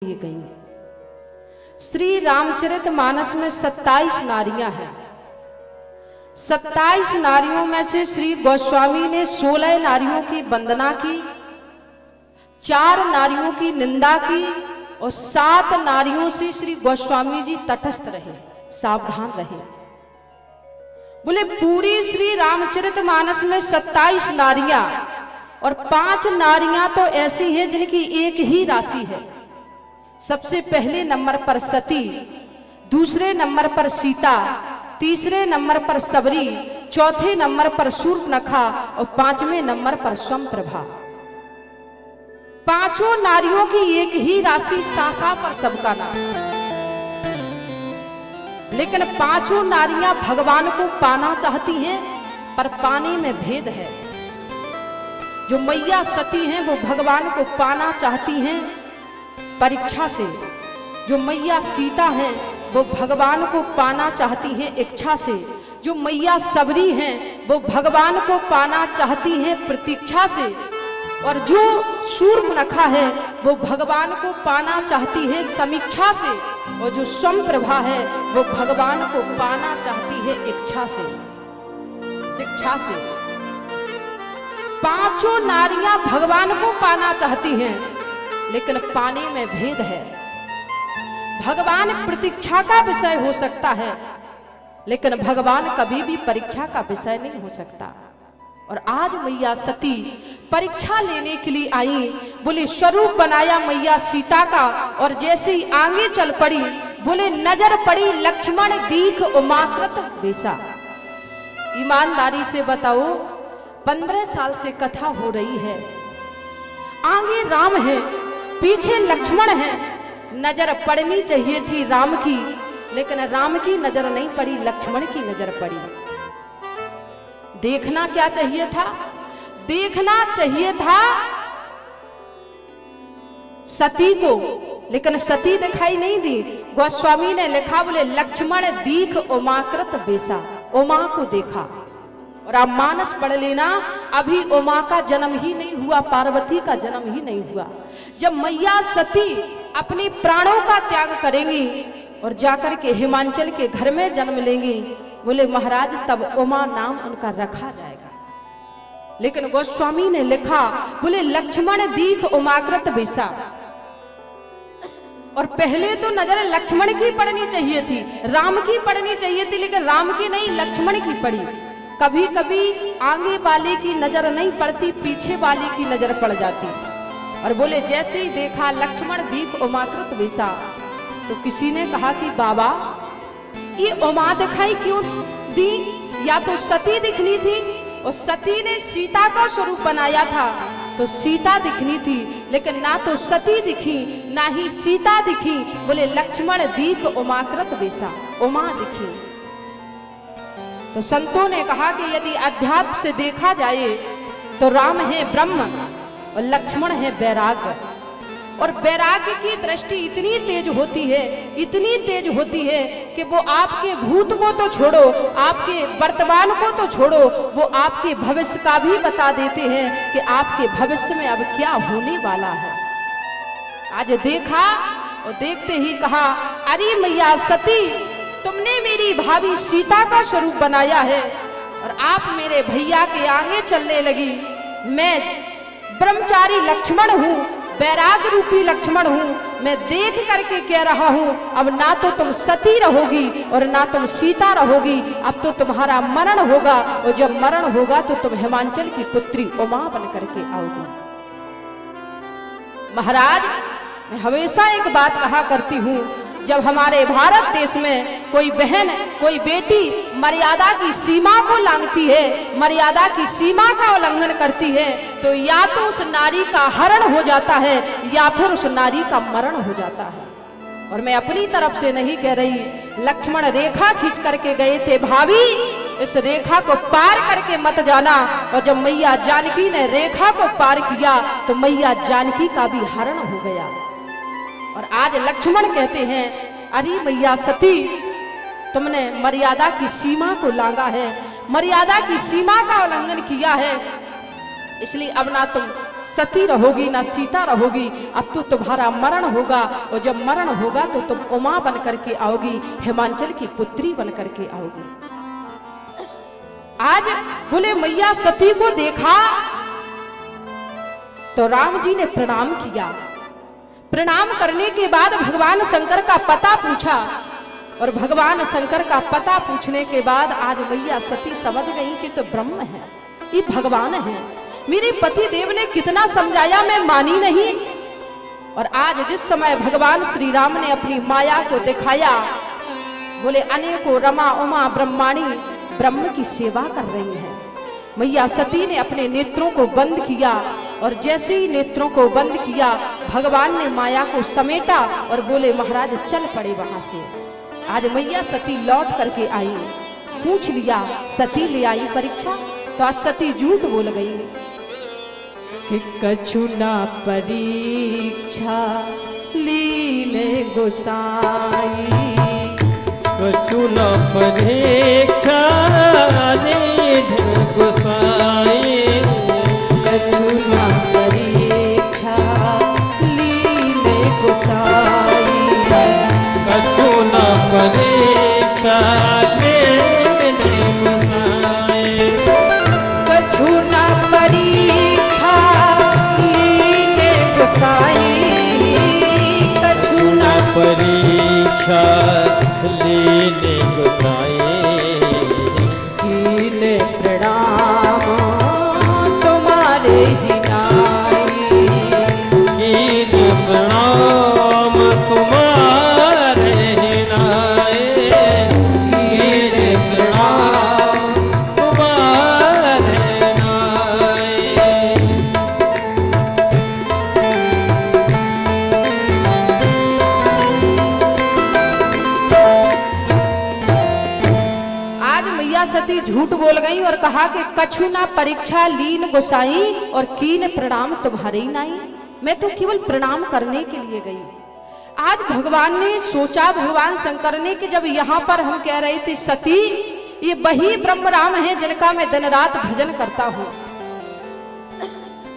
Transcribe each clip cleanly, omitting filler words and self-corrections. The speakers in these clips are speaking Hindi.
गई। श्री रामचरितमानस में 27 नारियां हैं। 27 नारियों में से श्री गोस्वामी ने 16 नारियों की वंदना की, 4 नारियों की निंदा की और 7 नारियों से श्री गोस्वामी जी तटस्थ रहे, सावधान रहे। बोले पूरी श्री रामचरितमानस में 27 नारियां और 5 नारियां तो ऐसी हैं जिनकी एक ही राशि है। सबसे पहले नंबर पर सती, दूसरे नंबर पर सीता, तीसरे नंबर पर सबरी, चौथे नंबर पर शूर्पणखा और 5वें नंबर पर स्वयंप्रभा। 5 नारियों की एक ही राशि, सासा पर सबका नाम। लेकिन 5 नारियां भगवान को पाना चाहती हैं, पर पाने में भेद है। जो मैया सती हैं वो भगवान को पाना चाहती हैं परीक्षा से, जो मैया सीता हैं वो भगवान को पाना चाहती हैं इच्छा से, जो मैया सबरी हैं वो भगवान को पाना चाहती हैं प्रतीक्षा से, और जो शूर्पणखा है वो भगवान को पाना चाहती है समीक्षा से, और जो स्वयंप्रभा है वो भगवान को पाना चाहती है इच्छा से, शिक्षा से। 5 नारियां भगवान को पाना चाहती हैं, लेकिन पाने में भेद है। भगवान प्रतीक्षा का विषय हो सकता है, लेकिन भगवान कभी भी परीक्षा का विषय नहीं हो सकता। और आज मैया सती परीक्षा लेने के लिए आई। बोले स्वरूप बनाया मैया सीता का, और जैसे ही आगे चल पड़ी, बोले नजर पड़ी लक्ष्मण दीख उमाकृत वेशा। ईमानदारी से बताओ, 15 साल से कथा हो रही है, आगे राम है, पीछे लक्ष्मण है। नजर पड़नी चाहिए थी राम की, लेकिन राम की नजर नहीं पड़ी, लक्ष्मण की नजर पड़ी। देखना क्या चाहिए था? देखना चाहिए था सती को, लेकिन सती दिखाई नहीं दी। गोस्वामी ने लिखा, बोले लक्ष्मण दीख उमाकृत वेशा, उमा को देखा। और आप मानस पढ़ लेना, अभी उमा का जन्म ही नहीं हुआ, पार्वती का जन्म ही नहीं हुआ। जब मैया सती अपने प्राणों का त्याग करेंगी और जाकर के हिमांचल के घर में जन्म लेंगी, बोले महाराज तब उमा नाम उनका रखा जाएगा। लेकिन गोस्वामी ने लिखा, बोले लक्ष्मण दीख उमाकृत वेशा। और पहले तो नजर लक्ष्मण की पड़नी चाहिए थी, राम की पड़नी चाहिए थी, लेकिन राम की नहीं, लक्ष्मण की पड़ी। कभी कभी आगे वाले की नजर नहीं पड़ती, पीछे वाले की नजर पड़ जाती। और बोले जैसे ही देखा लक्ष्मण दीख उमाकृत वेशा, तो किसी ने कहा कि बाबा ये उमा दिखाई क्यों दी? या तो सती दिखनी थी, और सती ने सीता का स्वरूप बनाया था तो सीता दिखनी थी, लेकिन ना तो सती दिखी ना ही सीता दिखी। बोले लक्ष्मण दीख उमाकृत वेशा, उमा दिखी। तो संतों ने कहा कि यदि अध्यात्म से देखा जाए तो राम है ब्रह्म और लक्ष्मण है वैराग्य। और वैराग्य की दृष्टि इतनी तेज होती है, इतनी तेज होती है कि वो आपके भूत को तो छोड़ो, आपके वर्तमान को तो छोड़ो, वो आपके भविष्य का भी बता देते हैं कि आपके भविष्य में अब क्या होने वाला है। आज देखा और देखते ही कहा, अरे मैया सती, तुमने मेरी भाभी सीता का स्वरूप बनाया है और आप मेरे भैया के आगे चलने लगी। मैं ब्रह्मचारी लक्ष्मण हूँ, वैराग्य रूपी लक्ष्मण हूँ। मैं देख करके कह रहा हूँ, अब ना तो तुम सती रहोगी और ना तुम सीता रहोगी, अब तो तुम्हारा मरण होगा। और जब मरण होगा तो तुम हिमांचल की पुत्री उमा बन करके आओगी। महाराज, मैं हमेशा एक बात कहा करती हूँ, जब हमारे भारत देश में कोई बहन, कोई बेटी मर्यादा की सीमा को लांघती है, मर्यादा की सीमा का उल्लंघन करती है, तो या तो उस नारी का हरण हो जाता है या फिर उस नारी का मरण हो जाता है। और मैं अपनी तरफ से नहीं कह रही, लक्ष्मण रेखा खींच करके गए थे, भाभी इस रेखा को पार करके मत जाना। और जब मैया जानकी ने रेखा को पार किया तो मैया जानकी का भी हरण हो गया। और आज लक्ष्मण कहते हैं, अरे मैया सती, तुमने मर्यादा की सीमा को लांघा है, मर्यादा की सीमा का उल्लंघन किया है, इसलिए अब ना तुम सती रहोगी ना सीता रहोगी, अब तो तुम्हारा मरण होगा, और जब मरण होगा तो तुम उमा बन करके आओगी, हिमांचल की पुत्री बन करके आओगी। आज बोले मैया सती को देखा तो राम जी ने प्रणाम किया। प्रणाम करने के बाद भगवान शंकर का पता पूछा, और भगवान शंकर का पता पूछने के बाद आज मैया सती समझ गई कि तो ब्रह्म है, ये भगवान है। मेरे पति देव ने कितना समझाया, मैं मानी नहीं। और आज जिस समय भगवान श्री राम ने अपनी माया को दिखाया, बोले अनेकों रमा उमा ब्रह्माणी ब्रह्म की सेवा कर रही है। मैया सती ने अपने नेत्रों को बंद किया, और जैसे ही नेत्रों को बंद किया भगवान ने माया को समेटा और बोले महाराज चल पड़े वहां से। आज मैया सती लौट करके आई, पूछ लिया सती ले आई परीक्षा, तो आज सती झूठ बोल गई कि कछु ना परीक्षा लीने गोसाई, कछु न परीक्षा लीने गोसाई, कछु ना परीक्षा लीने गोसाई, कछु न परीक्षा लीने गोसाई, कछु ना परीक्षा लीने गोसाई, कछु ना परीक्षा लीने गोसाई, कीने प्रणाम तुम्हारे ही नाई, कीने प्रणाम तुम्हारे ही नाई, कीने प्रणाम तुम्हारे नाई। सती झूठ बोल गई और कहा कि कछु ना परीक्षा लीन गोसाई और कीन प्रणाम तुम्हारे नाई, मैं तो केवल प्रणाम करने के लिए गई। आज भगवान ने सोचा, भगवान शंकर ने, कि जब यहाँ पर हम कह रहे थे सती ये वही ब्रह्म राम है जिनका मैं दिन रात भजन करता हूँ,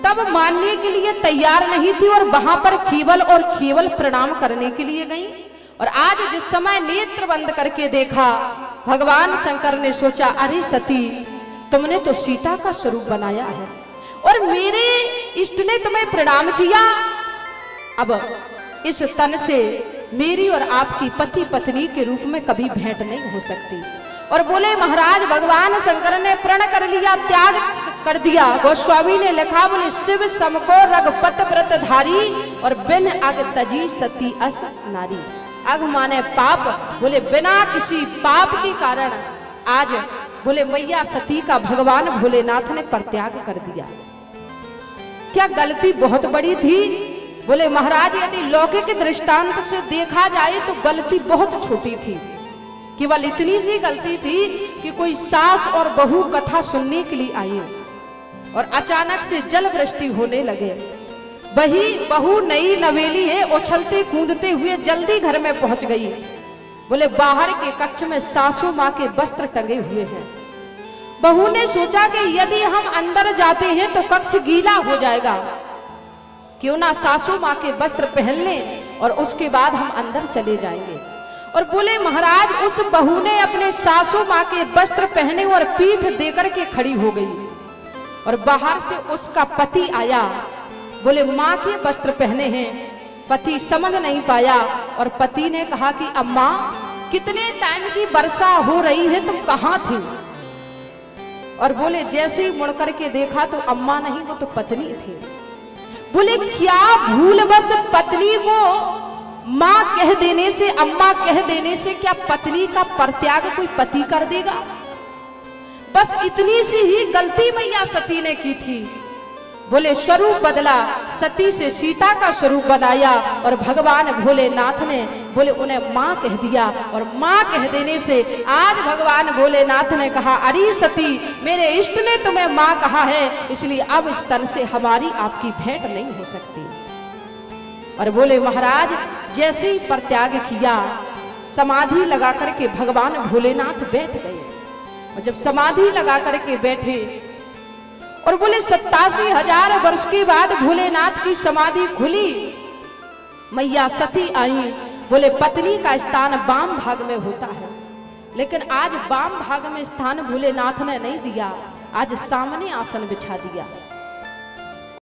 तब मानने के लिए तैयार नहीं थी और वहां पर केवल और केवल प्रणाम करने के लिए गई। और आज जिस समय नेत्र बंद करके देखा, भगवान शंकर ने सोचा अरे सती तुमने तो सीता का स्वरूप बनाया है और मेरे इष्ट ने तुम्हें प्रणाम किया, अब इस तन से मेरी और आपकी पति पत्नी के रूप में कभी भेंट नहीं हो सकती। और बोले महाराज भगवान शंकर ने प्रण कर लिया, त्याग कर दिया। गोस्वामी ने लिखा, बोले शिव समको रघुपत व्रत धारी और बिन अग तजी सती अस नारी। अग माने पाप, बोले बिना किसी पाप के कारण आज बोले मैया सती का भगवान भोलेनाथ ने परित्याग कर दिया। क्या गलती बहुत बड़ी थी? बोले महाराज यदि लौकिक दृष्टांत से देखा जाए तो गलती बहुत छोटी थी, केवल इतनी सी गलती थी कि कोई सास और बहू कथा सुनने के लिए आई और अचानक से जल वृष्टि होने लगे। वही बहू नई नवेली है, उछलते कूदते हुए जल्दी घर में पहुंच गई। बोले बाहर के कक्ष में सासू माँ के वस्त्र टंगे हुए हैं। बहू ने सोचा कि यदि हम अंदर जाते हैं तो कक्ष गीला हो जाएगा, क्यों ना सासू माँ के वस्त्र पहन लें और उसके बाद हम अंदर चले जाएंगे। और बोले महाराज उस बहू ने अपने सासू माँ के वस्त्र पहने और पीठ देकर के खड़ी हो गई। और बाहर से उसका पति आया, बोले माँ के वस्त्र पहने हैं। पति समझ नहीं पाया और पति ने कहा कि अम्मा कितने टाइम की वर्षा हो रही है, तुम कहाँ थी? और बोले जैसे ही मुड़ करके देखा तो अम्मा नहीं, वो तो पत्नी थी। बोले क्या भूलवश पत्नी को माँ कह देने से, अम्मा कह देने से क्या पत्नी का परित्याग कोई पति कर देगा? बस इतनी सी ही गलती मैया सती ने की थी। बोले स्वरूप बदला, सती से सीता का स्वरूप बनाया और भगवान भोलेनाथ ने बोले उन्हें माँ कह दिया। और माँ कह देने से आज भगवान भोलेनाथ ने कहा अरे सती मेरे इष्ट ने तुम्हें माँ कहा है, इसलिए अब इस तन से हमारी आपकी भेंट नहीं हो सकती। और बोले महाराज जैसे ही परित्याग किया, समाधि लगा करके भगवान भोलेनाथ बैठ गए। और जब समाधि लगा करके बैठे और बोले 87,000 वर्ष के बाद भोलेनाथ की समाधि खुली, मैया सती आई। बोले पत्नी का स्थान वाम भाग में होता है, लेकिन आज वाम भाग में स्थान भोलेनाथ ने नहीं दिया, आज सामने आसन बिछा दिया।